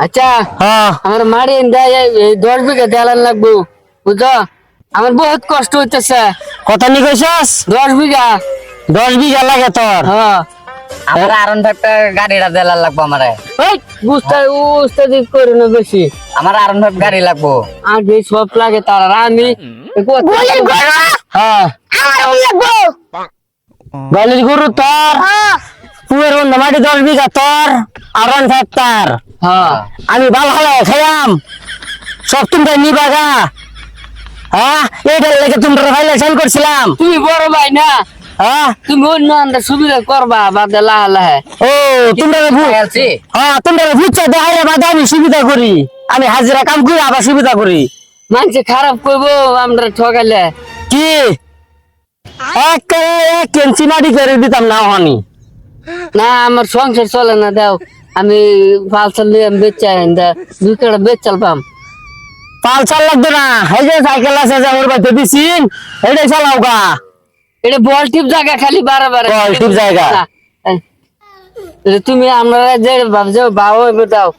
আচ্ছা হ্যাঁ আমার মাড়ি 10 বিঘা দেয়ালান লাগবো বুঝছো আমার বহুত কষ্ট হইতেছে কত নি কইছস 10 বিঘা 10 বিঘা লাগে তোর হ্যাঁ আমার আরন ভাইটা গাড়িটা দেলা লাগবো আমারে ওই বুঝতে দিক করে না বেশি আমার আরন ভাই গাড়ি লাগবো আগে সব লাগে তার আর আমি হ্যাঁ গলির গরু তোর পুয়ের মাটি 10 বিঘা তোর আরন ফ্যাক্টর হ্যাঁ আমি ভালো হলো খাইয়াম সব তোমরা নিবাগা হ্যাঁ এইটার লেগে তোমরা ফাইলে সেল করছিলাম তুমি বড় ভাই না হ্যাঁ তুমি অন্য আন্দা সুবিধা করবা বাদে লাহা লাহে ও তোমরা আলছি হ্যাঁ তোমরা বুঝছো দেখাইলে বাদে আমি সুবিধা করি আমি হাজিরা কাম করি আবার সুবিধা করি মানুষ খারাপ করবো আমরা ঠকাইলে কি এক কেঞ্চি মাটি করে দিতাম না হনি না আমার সংসার চলে না দাও আমি ফালসাল নিয়ে বেচা 2 কাটা বেচ চালবাম পালসার লাগবে না এই যে সাইকেল আছে যে ওর বাড়িতে দিছিন এইটাই চালাও গা এটা বল টিপ জায়গা খালি বারে বল টিপ জায়গা। তুমি আমরা যে ভাবছো বাবা দাও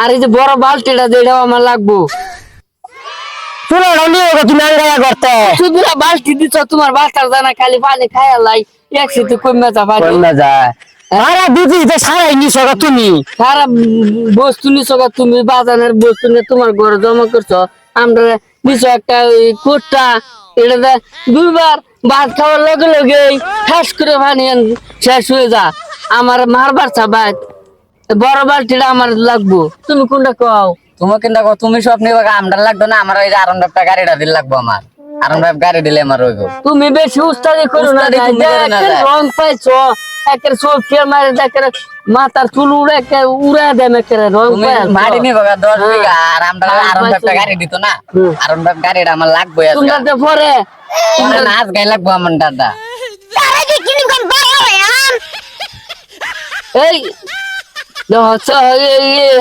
আর এই যে বড় বালতিটা যেটাও আমার লাগবো চলো নিয়ে তুমি আঙ্গাইয়া করতে শুধু বালতি দিচ্ছ তোমার বাচ্চার জানা খালি পানি খাইয়া লাই একসাথে কমে যা পানি কন্যা যায় আরে দিদি তো সারাই নিছো গো তুমি খারাপ বস্তু নিছো গা তুমি বাজানের বস্তু নিয়ে তোমার ঘরে জমা করছো আমরা নিছো একটা ওই কোটটা এটা 2 বার ভাত খাওয়ার লগে লগে ঠাস করে পানি শেষ হয়ে যা আমার মারবার চাবাত বড় বালতিটা আমার লাগবো তুমি কোনটা কও তুমি কিন্তু তুমি সব নিবা আমরা লাগবে না আমার ওই যে আরন ভাইটা গাড়িটা দিল লাগবো আমার আরন ভাই গাড়ি দিলে আমার রইব তুমি বেশি উস্তাদি করো না উস্তাদি তুমি করো না, একের রং পাইছো একের চোখ কে মারে একের মাথার চুল উড়ে উড়া দেম একের রং তুমি পাইছো মাটি নিবা 10 বিঘা আর আমরা আরন ভাইটা গাড়ি দিত না আরন ভাই গাড়িটা আমার লাগবে তোমরা তো পরে তোমরা নাচ গাই লাগবো আমার দাদা এই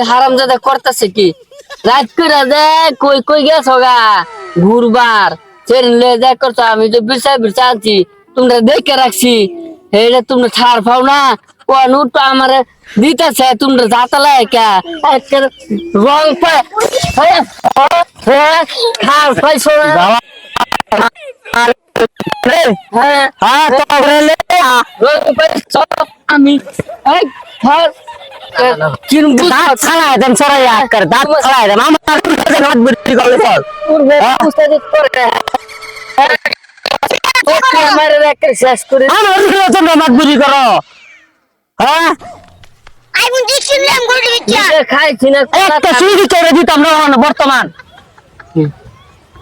হারামজাদা করতেছে কি রাত করে দে কই কই গেছ গা ঘুরবার চেরিলে দেখ করছো আমি তো বিরসা আনছি তোমরা দেখে রাখছি এইটা তোমরা ছাড় পাও না ও তো আমার দিতেছে তোমরা যাতালা একা একের রং পায় ছাড় পাইছো না হ্যাঁ হ্যাঁ তো রে রং পাইছো আমি এই ছাড় কিরম দাঁত ছাড়াই দেন সরাই আকার দাঁত ছাড়াই দেন আমার হাত বিক্রি করলে চল শেষ করে আমার তোমরা মাত বিক্রি করো হ্যাঁ খাইছি না একটা সুইডি করে দিতাম না বর্তমান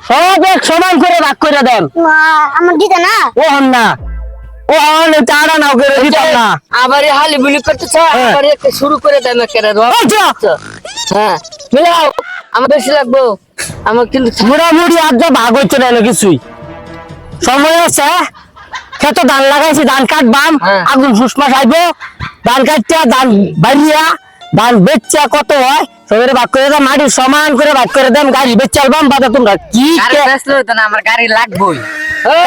সব এক সমান করে ভাগ করে দেন আমার দিদা না ও হন না ও হন চাড়া নাও করে দিতাম না আবার হালি বুলি করতেছ আবার একটা শুরু করে দেন কেন হ্যাঁ মিলাও আমার বেশি লাগবো আমার কিন্তু মোটামুটি আজ ভাগ হচ্ছে না কিছুই সময় আছে খেত ধান লাগাইছি ধান কাটবাম আগুন ফুসমাস আইবো ধান কাটতে ধান বাড়িয়া ধান বেচা কত হয় সবের ভাগ করে দেন মাটি সমান করে ভাগ করে দেন গাড়ি বেচ চালবাম বাদা তোমরা কি গাড়ি বেচলে হতো না আমার গাড়ি লাগবেই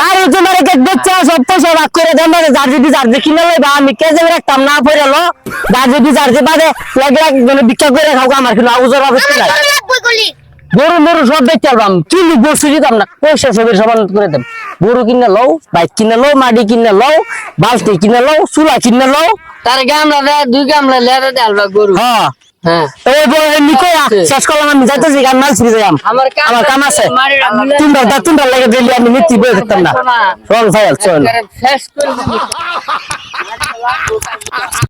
গাড়ি তোমার বেচা সব পয়সা ভাগ করে দেন জার্জি কিনে লইবা আমি কেজে রাখতাম না পড়ে লো জার্জি বাদে লাগে মানে ভিক্ষা করে খাও আমার কিন্তু আউজর অবস্থা নাই গরু মরু সব বেচ চালবাম কি বসে দিতাম না পয়সা সবের সমান করে দেন গরু কিনে লও বাইক কিনে লও মাটি কিনে লও বালতি কিনে লও চুলা কিনে লও তার গামলা 2 গামলা লেরে ডালবা গরু হ্যাঁ হ্যাঁ এই নিকয়া শেষ করলাম আমি যাইতেছি গান মাল ছিড়ে যাম আমার কাম আছে মারিরা তোমরা লাগে দিলি আমি নিতি বই দেখতাম না রং ফাইল চল শেষ করে